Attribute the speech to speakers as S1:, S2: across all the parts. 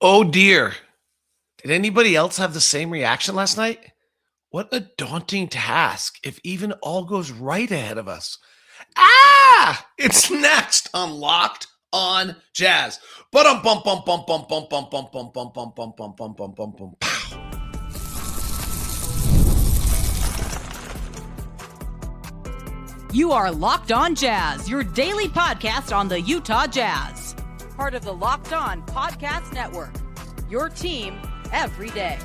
S1: Oh dear. Did anybody else have the same reaction last night? What a daunting task if even all goes right ahead of us. It's next on Locked on Jazz. But bum bum bum bum bum bum bum bum bum bum bum bum bum bum bum bum.
S2: You are Locked On Jazz, your daily podcast on the Utah Jazz. Part of the Locked On Podcast Network. Your team every day.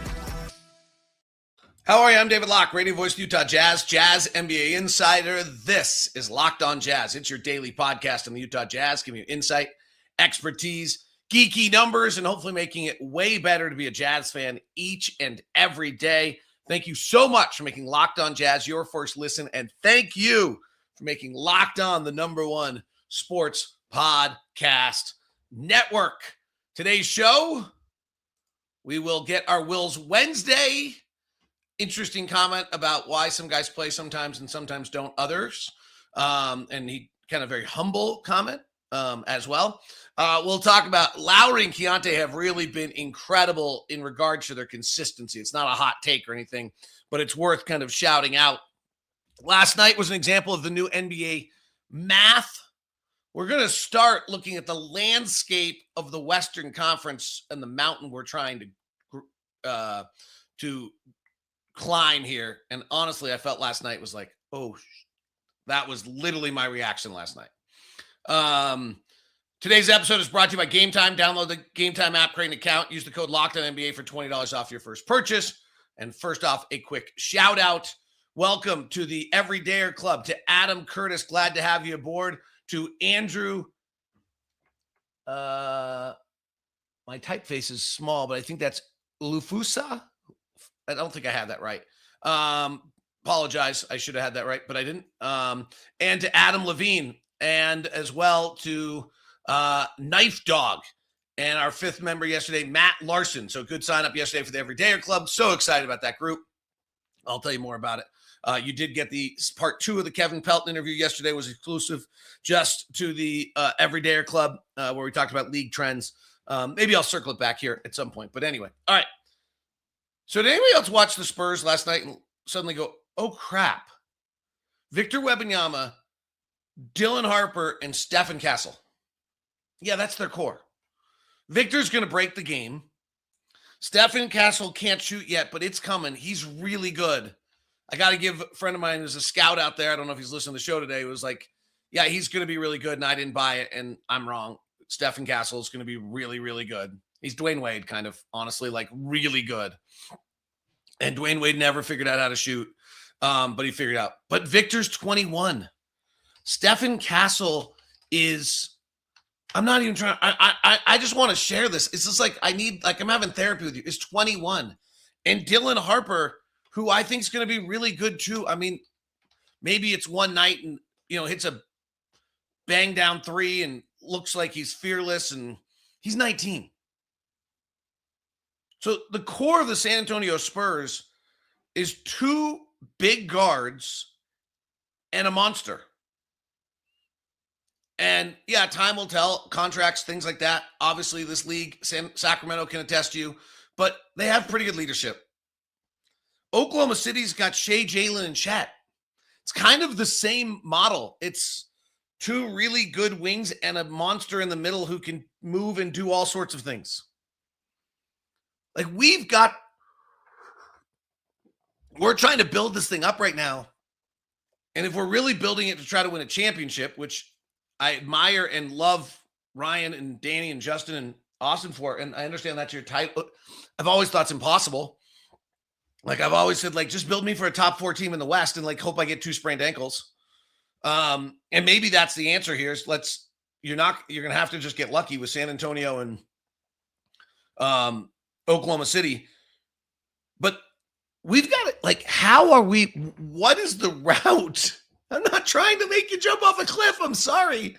S1: How are you? I'm David Locke, radio voice of Utah Jazz, Jazz NBA insider. This is Locked On Jazz. It's your daily podcast on the Utah Jazz, giving you insight, expertise, geeky numbers, and hopefully making it way better to be a Jazz fan each and every day. Thank you so much for making Locked On Jazz your first listen, and thank you for making Locked On the #1 sports podcast network. Today's show, we will get our Wills Wednesday. Interesting comment about why some guys play sometimes and sometimes don't others. And he kind of very humble comment as well. We'll talk about Lauri and Keonte have really been incredible in regards to their consistency. It's not a hot take or anything, but it's worth kind of shouting out. Last night was an example of the new NBA math. We're going to start looking at the landscape of the Western Conference and the mountain we're trying to climb here. And honestly, I felt last night was like, that was literally my reaction last night. Today's episode is brought to you by Game Time. Download the Game Time app, create an account, use the code LOCKEDONNBA for $20 off your first purchase. And first off, a quick shout out. Welcome to the Everydayer Club. To Adam Curtis, glad to have you aboard. To Andrew, my typeface is small, but I think that's Lufusa. I don't think I had that right. Apologize. I should have had that right, but I didn't. And to Adam Levine, and as well to Knife Dog, and our fifth member yesterday, Matt Larson. So good sign up yesterday for the Everydayer Club. So excited about that group. I'll tell you more about it. You did get the part 2 of the Kevin Pelton interview yesterday, was exclusive just to the Everydayer Club, where we talked about league trends. Maybe I'll circle it back here at some point. But anyway, all right. So did anybody else watch the Spurs last night and suddenly go, oh, crap. Victor Wembanyama, Dylan Harper, and Stefan Castle. Yeah, that's their core. Victor's going to break the game. Stefan Castle can't shoot yet, but it's coming. He's really good. I got to give a friend of mine who's a scout out there, I don't know if he's listening to the show today, was like, yeah, he's going to be really good, and I didn't buy it, and I'm wrong. Stefan Castle is going to be really, really good. He's Dwayne Wade, kind of, honestly, like really good. And Dwayne Wade never figured out how to shoot, but he figured out. But Victor's 21. Stefan Castle is, I'm not even trying, I just want to share this. It's just like, I'm having therapy with you. It's 21. And Dylan Harper, who I think is going to be really good too. I mean, maybe it's one night and, hits a bang down 3 and looks like he's fearless, and he's 19. So the core of the San Antonio Spurs is 2 big guards and a monster. And yeah, time will tell, contracts, things like that. Obviously, this league, Sacramento can attest to you, but they have pretty good leadership. Oklahoma City's got Shai, Jalen, and Chet. It's kind of the same model. It's 2 really good wings and a monster in the middle who can move and do all sorts of things. Like we're trying to build this thing up right now. And if we're really building it to try to win a championship, which I admire and love Ryan and Danny and Justin and Austin for, and I understand that's your title. I've always thought it's impossible. Like I've always said, like, just build me for a top 4 team in the West and like hope I get 2 sprained ankles. And maybe that's the answer here is you're going to have to just get lucky with San Antonio and Oklahoma City. But we've got it. Like, what is the route? I'm not trying to make you jump off a cliff. I'm sorry.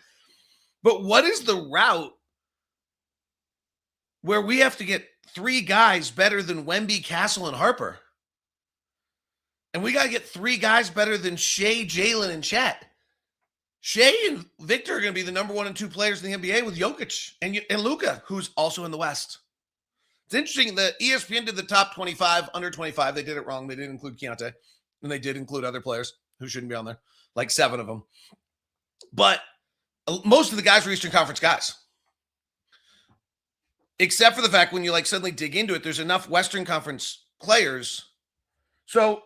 S1: But what is the route where we have to get 3 guys better than Wemby, Castle, and Harper? And we got to get 3 guys better than Shai, Jalen, and Chet. Shai and Victor are going to be the number 1 and 2 players in the NBA with Jokic and Luka, who's also in the West. It's interesting. The ESPN did the top 25, under 25. They did it wrong. They didn't include Keyonte. And they did include other players who shouldn't be on there, like 7 of them. But most of the guys were Eastern Conference guys. Except for the fact when you like suddenly dig into it, there's enough Western Conference players. So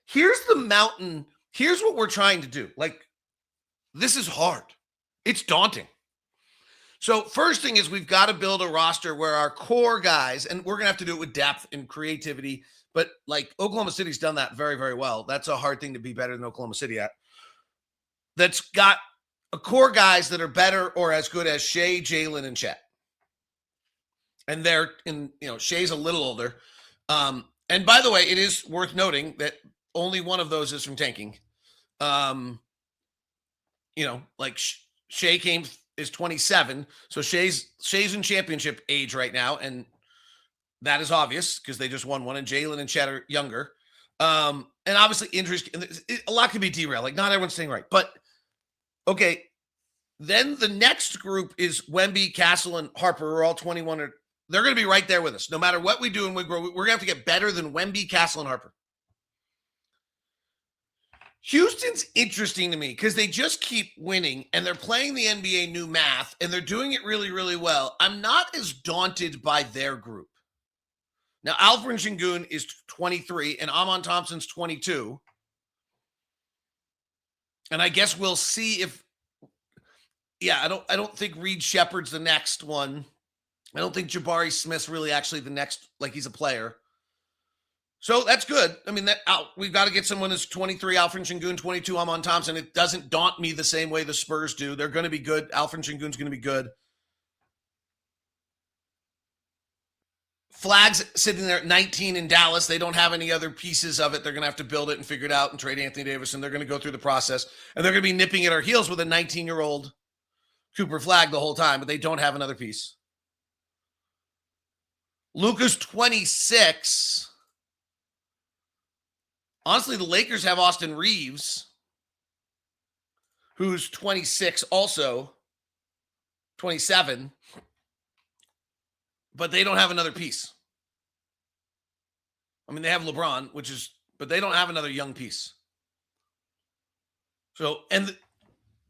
S1: here's the mountain. Here's what we're trying to do. Like, this is hard. It's daunting. So first thing is we've got to build a roster where our core guys, and we're going to have to do it with depth and creativity, but like Oklahoma City's done that very, very well. That's a hard thing to be better than Oklahoma City at. That's got a core guys that are better or as good as Shai, Jalen, and Chet. And they're in, Shai's a little older. And by the way, it is worth noting that only one of those is from tanking. Like Shai is 27. So Shai's in championship age right now. And that is obvious because they just won one. And Jalen and Chet are younger. And obviously injuries, a lot can be derailed. Like not everyone's staying right. But okay. Then the next group is Wemby, Castle, and Harper. We're all 21 they're going to be right there with us. No matter what we do and we grow, we're going to have to get better than Wemby, Castle, and Harper. Houston's interesting to me because they just keep winning and they're playing the NBA new math and they're doing it really, really well. I'm not as daunted by their group. Now, Alfred Sengun is 23 and Amon Thompson's 22. And I guess we'll see if, I don't think Reed Shepard's the next one. I don't think Jabari Smith's really actually the next, like he's a player. So that's good. I mean, we've got to get someone who's 23, Alfred Sengun, 22, Amon Thompson. It doesn't daunt me the same way the Spurs do. They're going to be good. Alfred Sengun's going to be good. Flag's sitting there at 19 in Dallas. They don't have any other pieces of it. They're going to have to build it and figure it out and trade Anthony Davis, and they're going to go through the process. And they're going to be nipping at our heels with a 19-year-old Cooper Flag the whole time, but they don't have another piece. Luka's 26. Honestly, the Lakers have Austin Reeves, who's 26 also, 27, but they don't have another piece. I mean, they have LeBron, but they don't have another young piece. So, and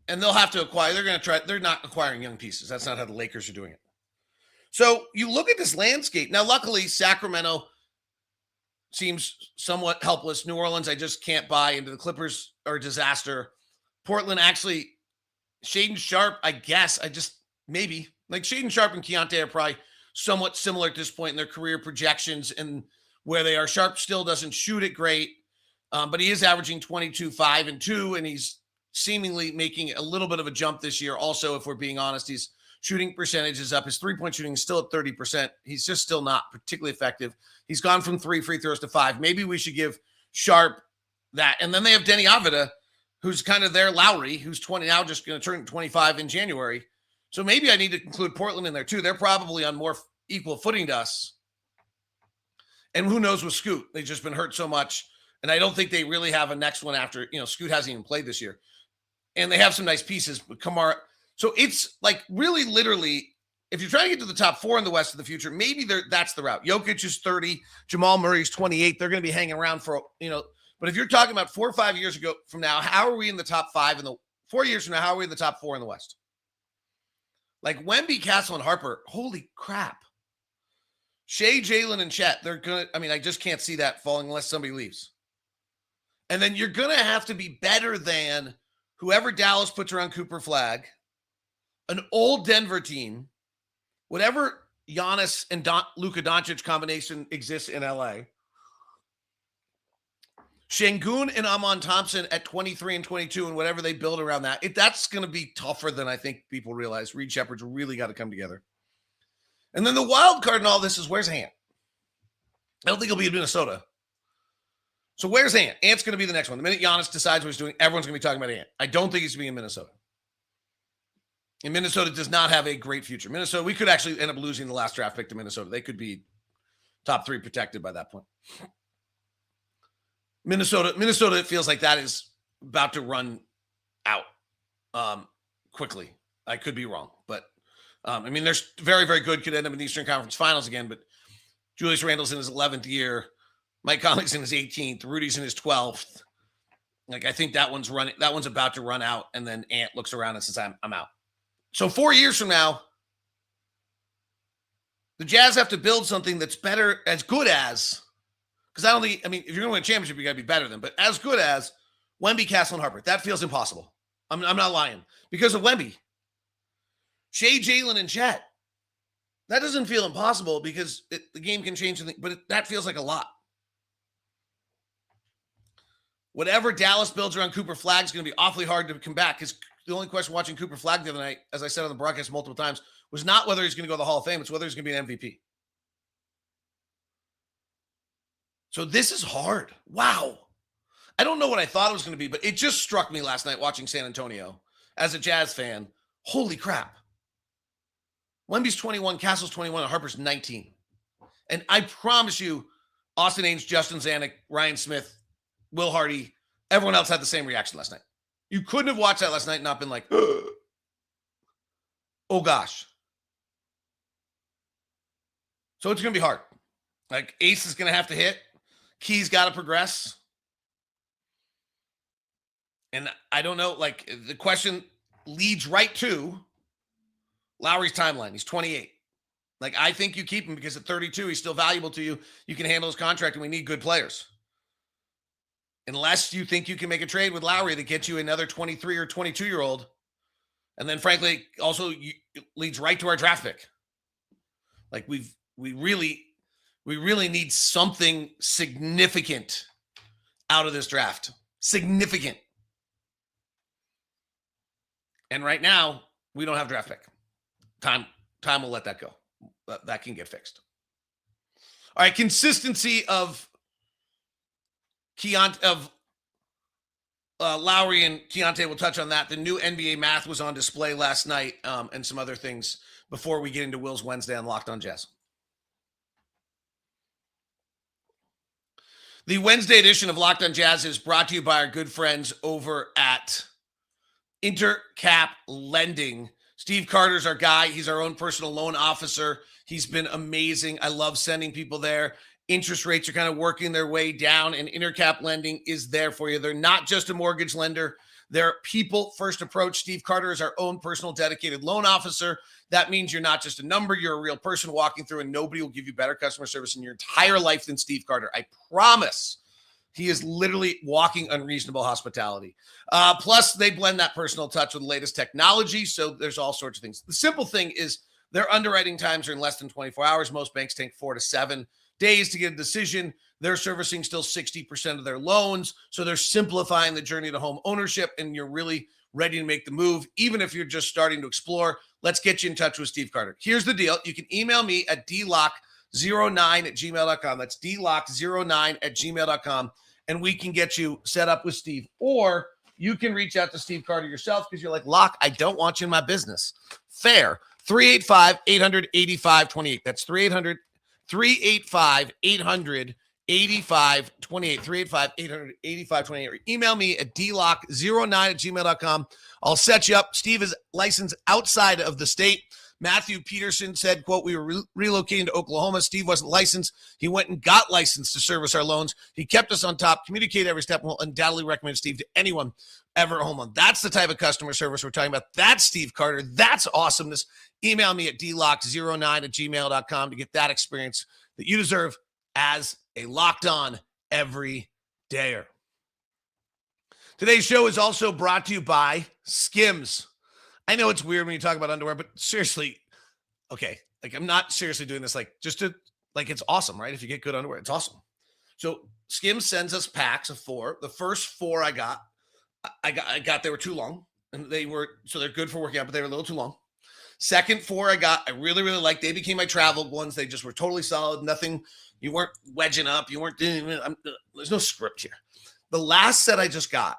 S1: they'll have to acquire, they're not acquiring young pieces. That's not how the Lakers are doing it. So you look at this landscape. Now, luckily, Sacramento seems somewhat helpless. New Orleans, I just can't buy into. The Clippers are a disaster. Portland, actually, Shaedon Sharpe, I guess. Maybe. Like Shaedon Sharpe and Keyonte are probably somewhat similar at this point in their career projections and where they are. Sharpe still doesn't shoot it great, but he is averaging 22, 5, and 2, and he's seemingly making a little bit of a jump this year. Also, if we're being honest, he's shooting percentage is up. His three-point shooting is still at 30%. He's just still not particularly effective. He's gone from 3 free throws to 5. Maybe we should give Sharpe that. And then they have Denny Avdija, who's kind of their Lauri, who's 20 now, just going to turn 25 in January. So maybe I need to include Portland in there too. They're probably on more equal footing to us. And who knows with Scoot? They've just been hurt so much. And I don't think they really have a next one after, Scoot hasn't even played this year. And they have some nice pieces, but Kamara. So it's like really literally, if you're trying to get to the top 4 in the West of the future, maybe that's the route. Jokic is 30. Jamal Murray's 28. They're going to be hanging around for, but if you're talking about 4 or 5 years ago from now, how are we in the top 5 in the 4 years from now? How are we in the top 4 in the West? Like Wemby, Castle, and Harper, holy crap. Shai, Jalen, and Chet, I just can't see that falling unless somebody leaves. And then you're going to have to be better than whoever Dallas puts around Cooper Flag, an old Denver team, whatever Giannis and Luka Doncic combination exists in LA. Sengun and Amon Thompson at 23 and 22 and whatever they build around that. That's going to be tougher than I think people realize. Reed Shepard's really got to come together. And then the wild card in all this is where's Ant? I don't think he'll be in Minnesota. So where's Ant? Ant's going to be the next one. The minute Giannis decides what he's doing, everyone's going to be talking about Ant. I don't think he's going to be in Minnesota. And Minnesota does not have a great future. Minnesota, we could actually end up losing the last draft pick to Minnesota. They could be top 3 protected by that point. Minnesota, it feels like that is about to run out quickly. I could be wrong, but they're very, very good. Could end up in the Eastern Conference Finals again, but Julius Randle's in his 11th year. Mike Conley's in his 18th. Rudy's in his 12th. Like, I think that one's running. That one's about to run out. And then Ant looks around and says, I'm out. So 4 years from now, the Jazz have to build something that's better, as good as, because if you're going to win a championship, you got to be better than, but as good as Wemby, Castle, and Harper. That feels impossible. I'm not lying. Because of Wemby. Shai, Jalen, and Chet. That doesn't feel impossible because the game can change, but that feels like a lot. Whatever Dallas builds around Cooper Flag is going to be awfully hard to come back, because the only question watching Cooper Flag the other night, as I said on the broadcast multiple times, was not whether he's going to go to the Hall of Fame. It's whether he's going to be an MVP. So this is hard. Wow. I don't know what I thought it was going to be, but it just struck me last night watching San Antonio as a Jazz fan. Holy crap. Wemby's 21, Castle's 21, and Harper's 19. And I promise you, Austin Ames, Justin Zanuck, Ryan Smith, Will Hardy, everyone else had the same reaction last night. You couldn't have watched that last night and not been like, oh gosh. So it's going to be hard. Like, Ace is going to have to hit. Key's got to progress. And I don't know, like, the question leads right to Lowry's timeline. He's 28. Like, I think you keep him because at 32, he's still valuable to you. You can handle his contract, and we need good players. Unless you think you can make a trade with Lauri that gets you another 23 or 22-year-old. And then, frankly, also leads right to our draft pick. Like, we really need something significant out of this draft. Significant. And right now, we don't have draft pick. Time will let that go. That can get fixed. All right, consistency of Lauri and Keyonte. We'll touch on that. The new NBA math was on display last night, and some other things before we get into Will's Wednesday on Locked on Jazz. The Wednesday edition of Locked on Jazz is brought to you by our good friends over at Intercap Lending. Steve Carter's our guy. He's our own personal loan officer. He's been amazing. I love sending people there. Interest rates are kind of working their way down, and Intercap Lending is there for you. They're not just a mortgage lender. They're people-first approach. Steve Carter is our own personal dedicated loan officer. That means you're not just a number. You're a real person walking through, and nobody will give you better customer service in your entire life than Steve Carter. I promise. He is literally walking unreasonable hospitality. Plus, they blend that personal touch with the latest technology, so there's all sorts of things. The simple thing is their underwriting times are in less than 24 hours. Most banks take 4 to 7 days to get a decision. They're servicing still 60% of their loans, so they're simplifying the journey to home ownership, and you're really ready to make the move, even if you're just starting to explore. Let's get you in touch with Steve Carter. Here's the deal. You can email me at dlock09@gmail.com. That's dlock09@gmail.com. And we can get you set up with Steve. Or you can reach out to Steve Carter yourself because you're like, Locke, I don't want you in my business. Fair. 385-800-8528. That's 385-800-8528. 385-800-8528. Or email me at dlock09@gmail.com. I'll set you up. Steve is licensed outside of the state. Matthew Peterson said, quote, we were relocating to Oklahoma. Steve wasn't licensed. He went and got licensed to service our loans. He kept us on top, communicated every step, and will undoubtedly recommend Steve to anyone ever at home loan. That's the type of customer service we're talking about. That's Steve Carter. That's awesomeness. Email me at dlock09@gmail.com to get that experience that you deserve as a Locked On every dayer. Today's show is also brought to you by Skims. I know it's weird when you talk about underwear, but seriously, okay, like I'm not seriously doing this like just to, like it's awesome, right? If you get good underwear, it's awesome. So Skims sends us packs of 4. The first 4 I got, they were too long, and so they're good for working out, but they were a little too long. Second 4 I got, I really, really liked. They became my travel ones. They just were totally solid. Nothing, you weren't wedging up. You weren't doing, there's no script here. The last set I just got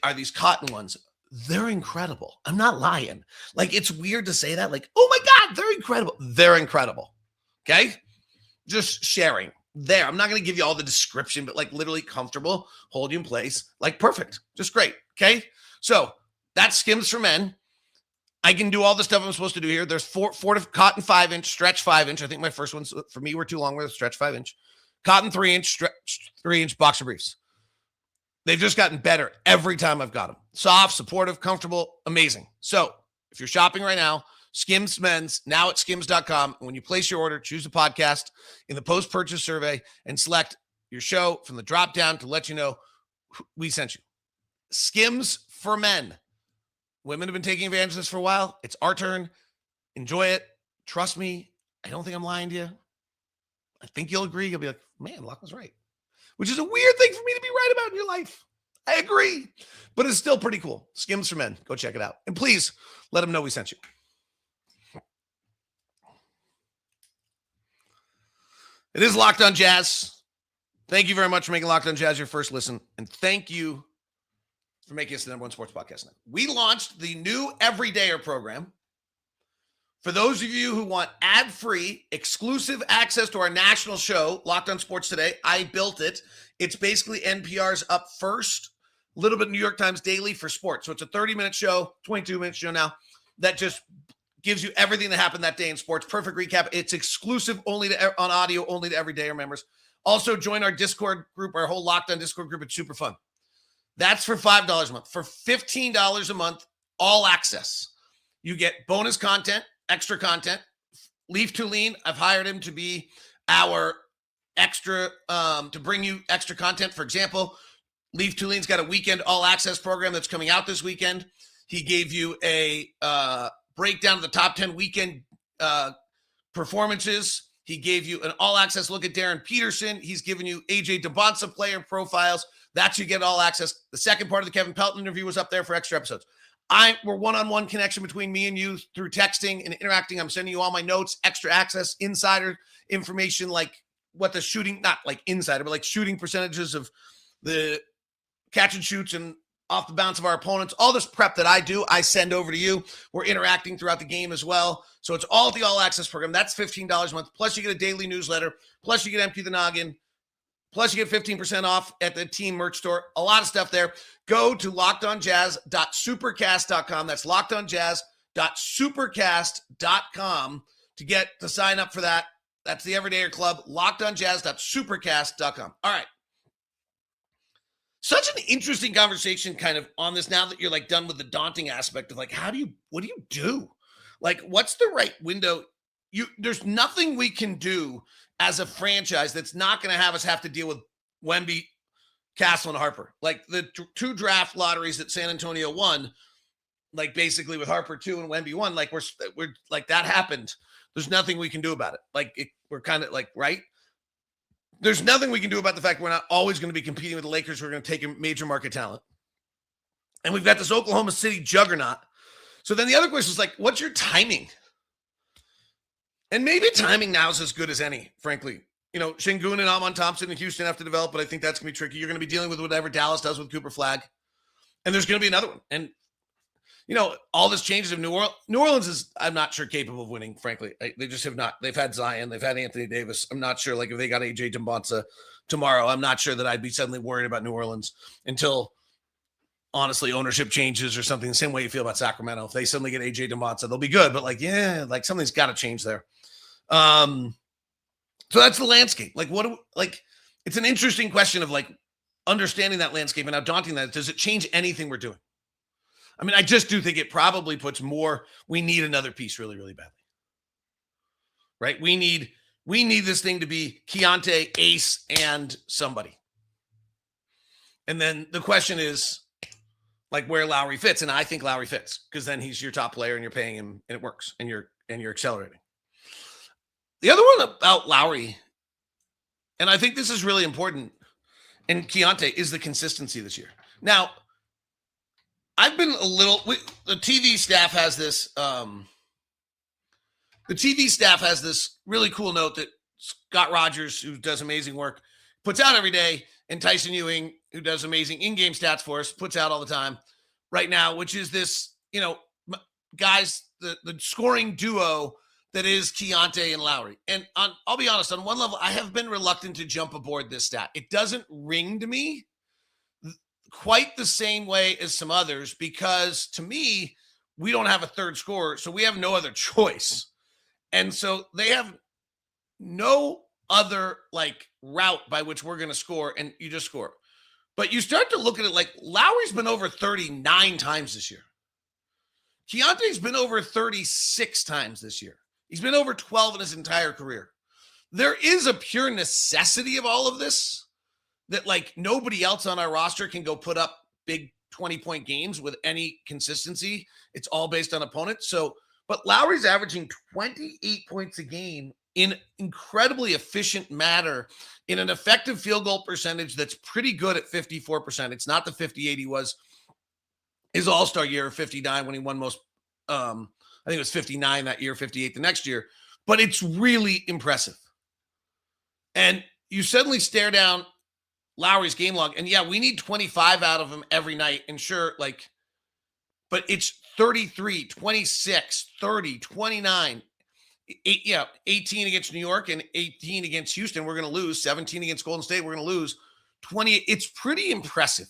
S1: are these cotton ones. They're incredible. I'm not lying. Like, it's weird to say that. Like, oh my God, they're incredible. They're incredible. Okay? Just sharing. There. I'm not going to give you all the description, but like literally comfortable, hold you in place. Like perfect. Just great. Okay? So that's Skims for men. I can do all the stuff I'm supposed to do here. There's four cotton 5-inch, stretch 5-inch. I think my first ones for me were too long with a stretch 5-inch. Cotton 3-inch, stretch 3-inch boxer briefs. They've just gotten better every time I've got them. Soft, supportive, comfortable, amazing. So if you're shopping right now, Skims Men's, now at skims.com. And when you place your order, choose a podcast in the post-purchase survey and select your show from the drop down to let you know we sent you. Skims for men. Women have been taking advantage of this for a while. It's our turn. Enjoy it. Trust me. I don't think I'm lying to you. I think you'll agree. You'll be like, man, Locke was right. Which is a weird thing for me to be right about in your life. I agree. But it's still pretty cool. Skims for men. Go check it out. And please let them know we sent you. It is Locked On Jazz. Thank you very much for making Locked On Jazz your first listen. And thank you for making us the #1 sports podcast now. We launched the new Everydayer program. For those of you who want ad-free, exclusive access to our national show, Locked On Sports Today, I built it. It's basically NPR's Up First, a little bit New York Times Daily for sports. So it's a 30-minute show, 22-minute show now, that just gives you everything that happened that day in sports. Perfect recap. It's exclusive only on audio, only to Everydayer members. Also, join our Discord group, our whole Locked On Discord group. It's super fun. That's for $5 a month. For $15 a month, all access. You get bonus content, extra content. Leaf Tulane, I've hired him to be our extra, to bring you extra content. For example, Leaf Tulane's got a weekend all access program that's coming out this weekend. He gave you a breakdown of the top 10 weekend performances. He gave you an all access look at Darren Peterson. He's given you AJ DeBonsa player profiles. That's you get all access. The second part of the Kevin Pelton interview was up there for extra episodes. We're one-on-one connection between me and you through texting and interacting. I'm sending you all my notes, extra access, insider information, like what the shooting, not like insider, but like shooting percentages of the catch and shoots and off the bounce of our opponents. All this prep that I do, I send over to you. We're interacting throughout the game as well. So it's all at the all access program. That's $15 a month. Plus you get a daily newsletter. Plus you get Empty the Noggin. Plus you get 15% off at the team merch store. A lot of stuff there. Go to lockedonjazz.supercast.com. That's lockedonjazz.supercast.com to sign up for that. That's the Everydayer Club. lockedonjazz.supercast.com. All right. Such an interesting conversation kind of on this now that you're like done with the daunting aspect of like, what do you do? Like, what's the right window? There's nothing we can do as a franchise that's not going to have us have to deal with Wemby, Castle, and Harper. Like the two draft lotteries that San Antonio won, like basically with Harper 2 and Wemby 1, like we're like that happened. There's nothing we can do about it. Like we're kind of like, right? There's nothing we can do about the fact we're not always going to be competing with the Lakers who are going to take a major market talent. And we've got this Oklahoma City juggernaut. So then the other question is like, what's your timing? And maybe timing now is as good as any, frankly. You know, Şengün and Amon Thompson in Houston have to develop, but I think that's going to be tricky. You're going to be dealing with whatever Dallas does with Cooper Flagg. And there's going to be another one. And, you know, all this changes of New Orleans is, I'm not sure, capable of winning, frankly. They just have not. They've had Zion. They've had Anthony Davis. I'm not sure, like, if they got AJ DeBonsa tomorrow, I'm not sure that I'd be suddenly worried about New Orleans until, honestly, ownership changes or something. The same way you feel about Sacramento. If they suddenly get AJ DeBonsa, they'll be good. But, like, yeah, like, something's got to change there. So that's the landscape. Like, it's an interesting question of, like, understanding that landscape and how daunting that is. Does it change anything we're doing? I mean, I just do think it probably puts more, we need another piece really, really badly. Right? We need this thing to be Keyonte, Ace, and somebody. And then the question is, like, where Lauri fits. And I think Lauri fits because then he's your top player and you're paying him and it works and you're accelerating. The other one about Lauri, and I think this is really important, and Keyonte, is the consistency this year. Now, I've been the TV staff has this, really cool note that Scott Rogers, who does amazing work, puts out every day, and Tyson Ewing, who does amazing in-game stats for us, puts out all the time right now, which is this, you know, guys, the scoring duo that is Keyonte and Lauri. And I'll be honest, on one level, I have been reluctant to jump aboard this stat. It doesn't ring to me quite the same way as some others, because to me, we don't have a third scorer, so we have no other choice. And so they have no other like route by which we're going to score, and you just score. But you start to look at it like Lowry's been over 39 times this year. Keonte's been over 36 times this year. He's been over 12 in his entire career. There is a pure necessity of all of this that like nobody else on our roster can go put up big 20-point games with any consistency. It's all based on opponents. So, but Lowry's averaging 28 points a game in incredibly efficient manner in an effective field goal percentage that's pretty good at 54%. It's not the 58 he was his all-star year of 59 when he won most, I think it was 59 that year, 58 the next year, but it's really impressive. And you suddenly stare down Lowry's game log, and yeah, we need 25 out of him every night. And sure, like, but it's 33, 26, 30, 29, 18 against New York and 18 against Houston. We're going to lose 17 against Golden State. We're going to lose 20. It's pretty impressive.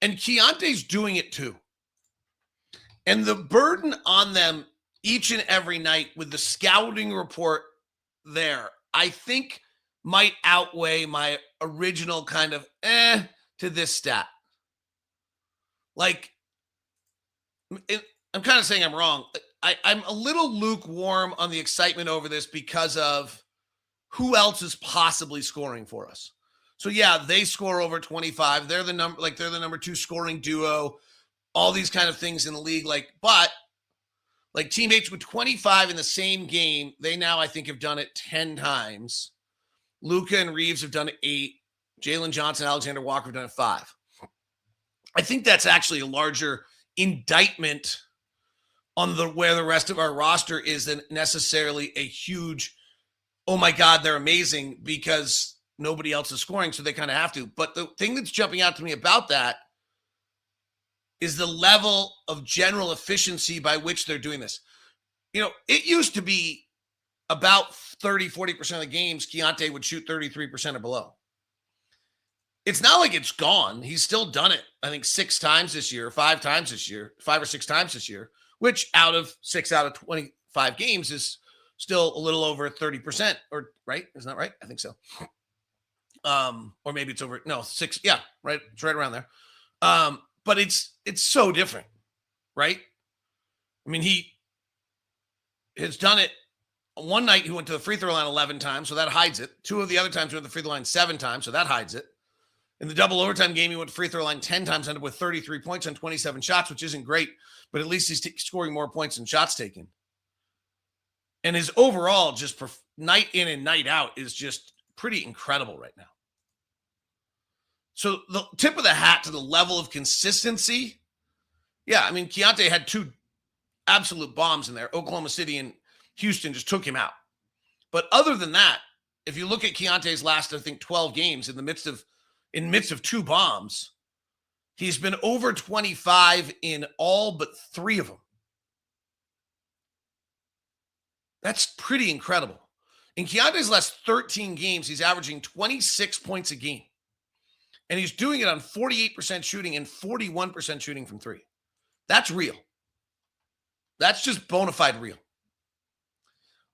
S1: And Keonte's doing it too. And the burden on them each and every night with the scouting report there, I think might outweigh my original kind of to this stat. Like, I'm kind of saying I'm wrong. I'm a little lukewarm on the excitement over this because of who else is possibly scoring for us. So yeah, they score over 25. They're the number 2 scoring duo, all these kind of things in the league. But teammates with 25 in the same game, they now I think have done it 10 times. Luka and Reeves have done it 8. Jalen Johnson, Alexander Walker have done it 5. I think that's actually a larger indictment on where the rest of our roster is than necessarily a huge, oh my God, they're amazing because nobody else is scoring, so they kind of have to. But the thing that's jumping out to me about that is the level of general efficiency by which they're doing this. You know, it used to be about 30, 40% of the games, Keyonte would shoot 33% or below. It's not like it's gone. He's still done it, I think, 6 times this year, 5 times this year, 5 or 6 times this year, which out of 6 out of 25 games is still a little over 30%, or right? Isn't that right? I think so. Or maybe it's over, 6. Yeah, right. It's right around there. But it's so different, right? I mean, he has done it. One night he went to the free throw line 11 times, so that hides it. 2 of the other times he went to the free throw line 7 times, so that hides it. In the double overtime game, he went to free throw line 10 times, ended up with 33 points on 27 shots, which isn't great, but at least he's scoring more points than shots taken. And his overall, just night in and night out, is just pretty incredible right now. So the tip of the hat to the level of consistency. Yeah, I mean, Keyonte had 2 absolute bombs in there. Oklahoma City and Houston just took him out. But other than that, if you look at Keontae's last, I think, 12 games in the midst of 2 bombs, he's been over 25 in all but 3 of them. That's pretty incredible. In Keontae's last 13 games, he's averaging 26 points a game. And he's doing it on 48% shooting and 41% shooting from 3. That's real. That's just bona fide real.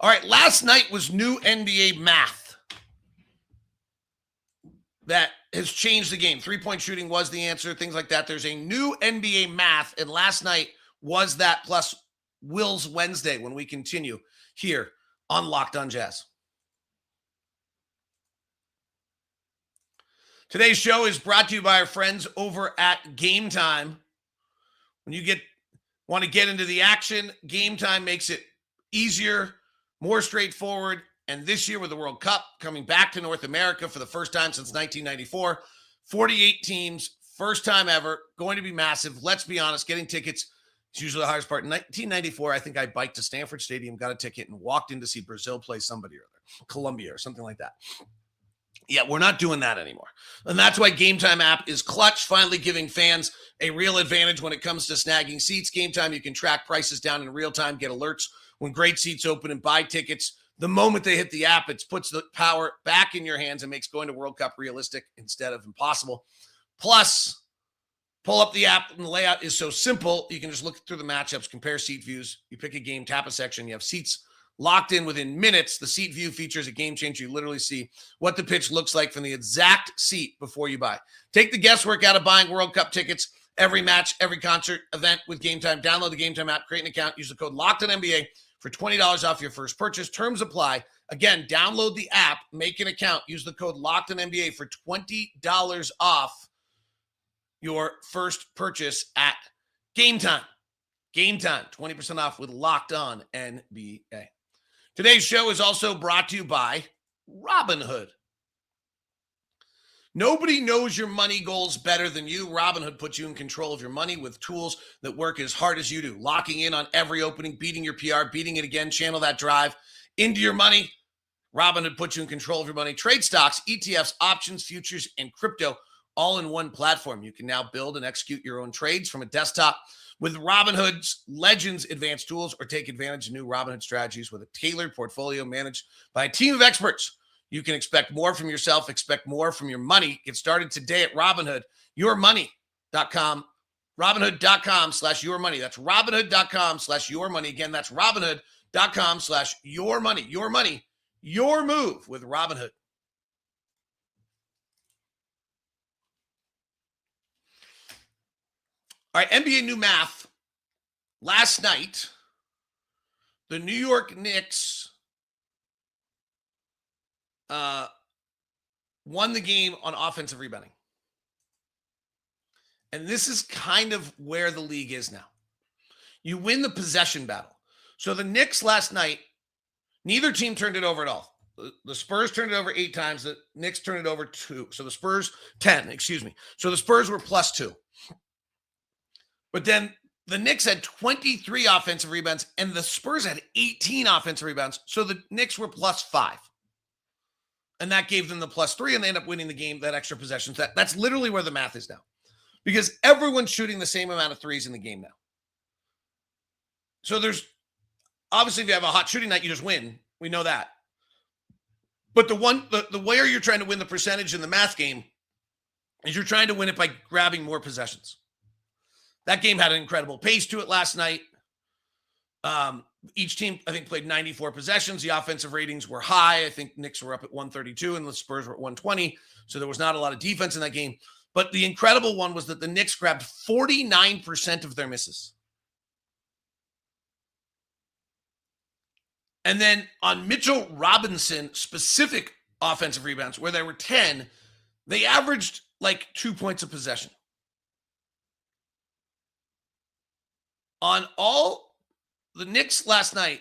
S1: All right, last night was new NBA math that has changed the game. 3-point shooting was the answer, things like that. There's a new NBA math, and last night was that, plus Will's Wednesday when we continue here on Locked On Jazz. Today's show is brought to you by our friends over at Game Time. When you want to get into the action, Game Time makes it easier, more straightforward. And this year with the World Cup coming back to North America for the first time since 1994, 48 teams, first time ever, going to be massive. Let's be honest, getting tickets is usually the hardest part. In 1994, I think I biked to Stanford Stadium, got a ticket, and walked in to see Brazil play somebody or other, Colombia or something like that. Yeah, we're not doing that anymore. And that's why Game Time app is clutch, finally giving fans a real advantage when it comes to snagging seats. Game Time, you can track prices down in real time, get alerts when great seats open, and buy tickets. The moment they hit the app, it puts the power back in your hands and makes going to World Cup realistic instead of impossible. Plus, Pull up the app, and the layout is so simple. You can just look through the matchups, compare seat views. You pick a game, tap a section. You have seats locked in within minutes. The seat view feature is a game changer. You literally see what the pitch looks like from the exact seat before you buy. Take the guesswork out of buying World Cup tickets. Every match, every concert, event with Game Time. Download the Game Time app, create an account, use the code LOCKEDONNBA for $20 off your first purchase. Terms apply. Again, download the app, make an account, use the code LOCKEDONNBA for $20 off your first purchase at Game Time. Game Time, 20% off with Locked On NBA. Today's show is also brought to you by Robinhood. Nobody knows your money goals better than you. Robinhood puts you in control of your money with tools that work as hard as you do. Locking in on every opening, beating your PR, beating it again, channel that drive into your money. Robinhood puts you in control of your money. Trade stocks, ETFs, options, futures, and crypto all in one platform. You can now build and execute your own trades from a desktop with Robinhood's Legends advanced tools, or take advantage of new Robinhood strategies with a tailored portfolio managed by a team of experts. You can expect more from yourself, expect more from your money. Get started today at Robinhood, yourmoney.com. Robinhood.com/yourmoney. That's Robinhood.com/yourmoney. Again, that's Robinhood.com/yourmoney. Your money, your move with Robinhood. All right, NBA new math. Last night, the New York Knicks won the game on offensive rebounding. And this is kind of where the league is now. You win the possession battle. So the Knicks last night, neither team turned it over at all. The Spurs turned it over 8 times. The Knicks turned it over 2. So the Spurs, 10, excuse me. So the Spurs were +2. But then the Knicks had 23 offensive rebounds, and the Spurs had 18 offensive rebounds. So the Knicks were +5. And that gave them the +3, and they end up winning the game, that extra possession. That's literally where the math is now. Because everyone's shooting the same amount of threes in the game now. So there's, obviously, if you have a hot shooting night, you just win. We know that. But the way you're trying to win the percentage in the math game is you're trying to win it by grabbing more possessions. That game had an incredible pace to it last night. Each team, I think, played 94 possessions. The offensive ratings were high. I think Knicks were up at 132 and the Spurs were at 120. So there was not a lot of defense in that game. But the incredible one was that the Knicks grabbed 49% of their misses. And then on Mitchell Robinson specific offensive rebounds, where there were 10, they averaged like 2 points a possession. On all, the Knicks last night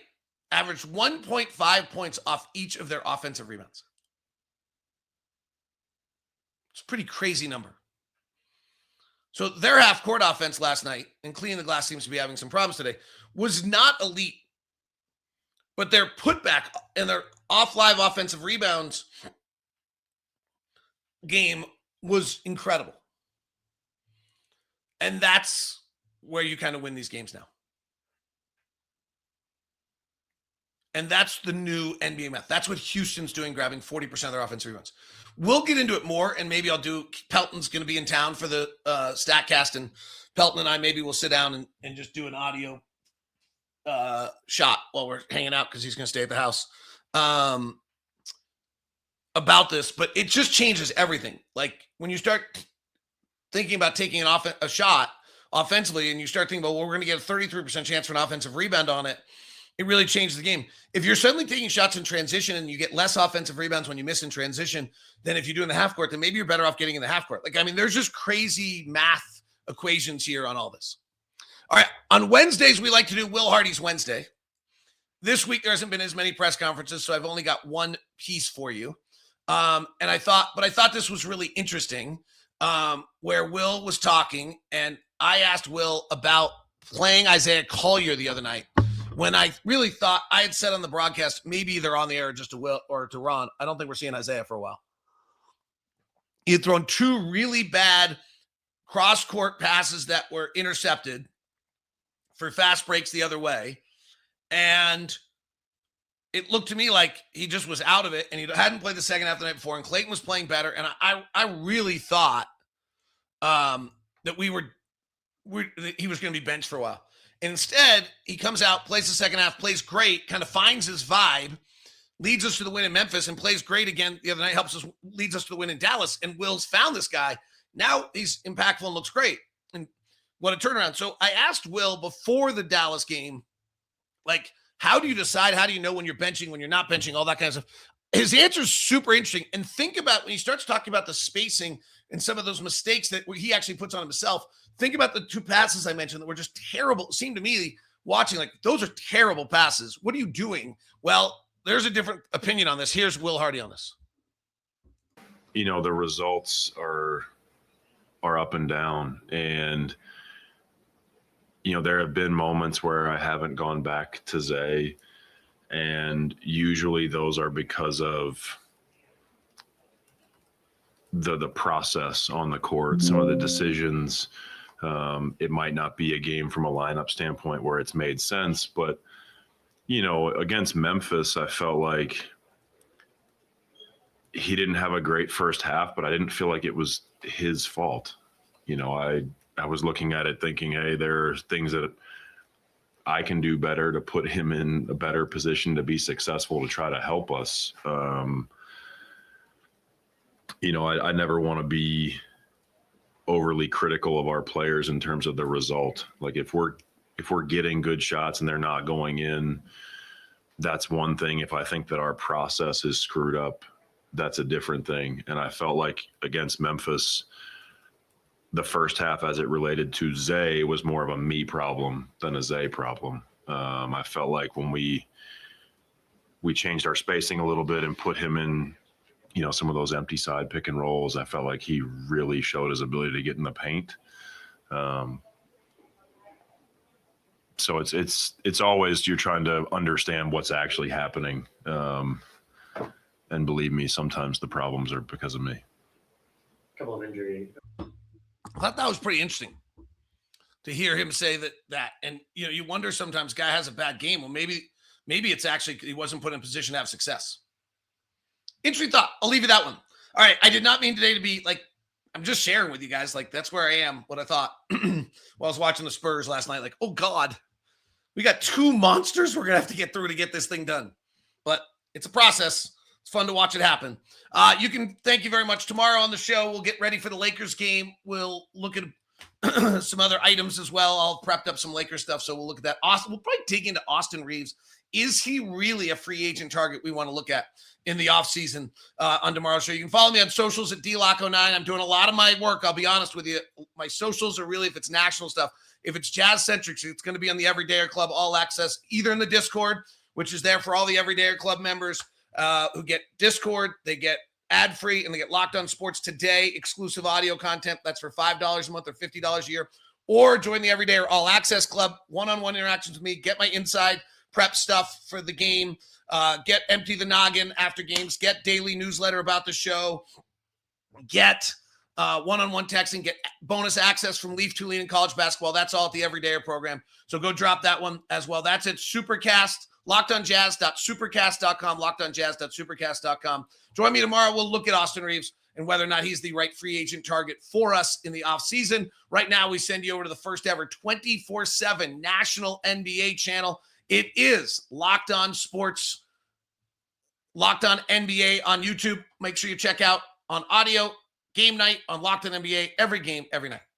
S1: averaged 1.5 points off each of their offensive rebounds. It's a pretty crazy number. So their half-court offense last night, and cleaning the glass seems to be having some problems today, was not elite. But their putback and their off-live offensive rebounds game was incredible. And that's where you kind of win these games now. And that's the new NBA math. That's what Houston's doing, grabbing 40% of their offensive rebounds. We'll get into it more, and maybe I'll do, Pelton's going to be in town for the StatCast, and Pelton and I maybe will sit down and just do an audio shot while we're hanging out, because he's going to stay at the house, about this. But it just changes everything. Like when you start thinking about taking a shot offensively, and you start thinking about, well, we're going to get a 33% chance for an offensive rebound on it, it really changes the game. If you're suddenly taking shots in transition and you get less offensive rebounds when you miss in transition than if you do in the half court, then maybe you're better off getting in the half court. Like, I mean, there's just crazy math equations here on all this. All right. On Wednesdays, we like to do Will Hardy's Wednesday. This week, there hasn't been as many press conferences, so I've only got one piece for you. And I thought this was really interesting, where Will was talking, and I asked Will about playing Isaiah Collier the other night, when I really thought, I had said on the broadcast, maybe either on the air or just to Will or to Ron, I don't think we're seeing Isaiah for a while. He had thrown 2 really bad cross-court passes that were intercepted for fast breaks the other way. And it looked to me like he just was out of it, and he hadn't played the second half the night before, and Clayton was playing better. And I really thought that he was going to be benched for a while. And instead, he comes out, plays the second half, plays great, kind of finds his vibe, leads us to the win in Memphis, and plays great again the other night, leads us to the win in Dallas. And Will's found this guy. Now he's impactful and looks great. And what a turnaround. So I asked Will before the Dallas game, like, how do you decide? How do you know when you're benching, when you're not benching, all that kind of stuff? His answer is super interesting. And think about when he starts talking about the spacing and some of those mistakes that he actually puts on himself. Think about the 2 passes I mentioned that were just terrible. It seemed to me watching like those are terrible passes. What are you doing? Well, there's a different opinion on this. Here's Will Hardy on this.
S3: The results are up and down. And, there have been moments where I haven't gone back to Zay. And usually those are because of the process on the court, some of the decisions. It might not be a game from a lineup standpoint where it's made sense, but, against Memphis, I felt like he didn't have a great first half, but I didn't feel like it was his fault. I was looking at it thinking, hey, there are things that I can do better to put him in a better position to be successful, to try to help us. I never want to be overly critical of our players in terms of the result. Like if we're getting good shots and they're not going in, that's one thing. If I think that our process is screwed up, that's a different thing. And I felt like against Memphis, the first half as it related to Zay was more of a me problem than a Zay problem. I felt like when we changed our spacing a little bit and put him in, some of those empty side pick and rolls, I felt like he really showed his ability to get in the paint. So it's always, you're trying to understand what's actually happening. And believe me, sometimes the problems are because of me.
S4: Couple of injuries.
S1: I thought that was pretty interesting to hear him say that. And, you wonder sometimes guy has a bad game. Well, maybe it's actually he wasn't put in position to have success. Interesting thought. I'll leave you that one. All right. I did not mean today to be like, I'm just sharing with you guys. Like, that's where I am, what I thought while I was watching the Spurs last night. Like, oh, God, we got 2 monsters we're going to have to get through to get this thing done. But it's a process. It's fun to watch it happen. Thank you very much. Tomorrow on the show, we'll get ready for the Lakers game. We'll look at some other items as well. I'll prepped up some Lakers stuff, so we'll look at that. We'll probably dig into Austin Reeves. Is he really a free agent target we want to look at in the offseason on tomorrow's show? You can follow me on socials at DLock09. I'm doing a lot of my work. I'll be honest with you. My socials are really, if it's national stuff, if it's Jazz-centric, it's going to be on the Everydayer Club All Access, either in the Discord, which is there for all the Everydayer Club members, who get Discord, they get ad-free, and they get Locked On Sports Today exclusive audio content. That's for $5 a month or $50 a year. Or join the Everydayer All Access Club, one-on-one interactions with me, get my inside prep stuff for the game, get Empty the Noggin after games, get daily newsletter about the show, get one-on-one texting, get bonus access from Leaf Tulane and college basketball. That's all at the Everydayer program. So go drop that one as well. That's it. Supercast. LockedOnJazz.supercast.com, LockedOnJazz.supercast.com. Join me tomorrow. We'll look at Austin Reeves and whether or not he's the right free agent target for us in the offseason. Right now, we send you over to the first ever 24/7 national NBA channel. It is Locked On Sports, Locked On NBA on YouTube. Make sure you check out on audio, game night on Locked On NBA, every game, every night.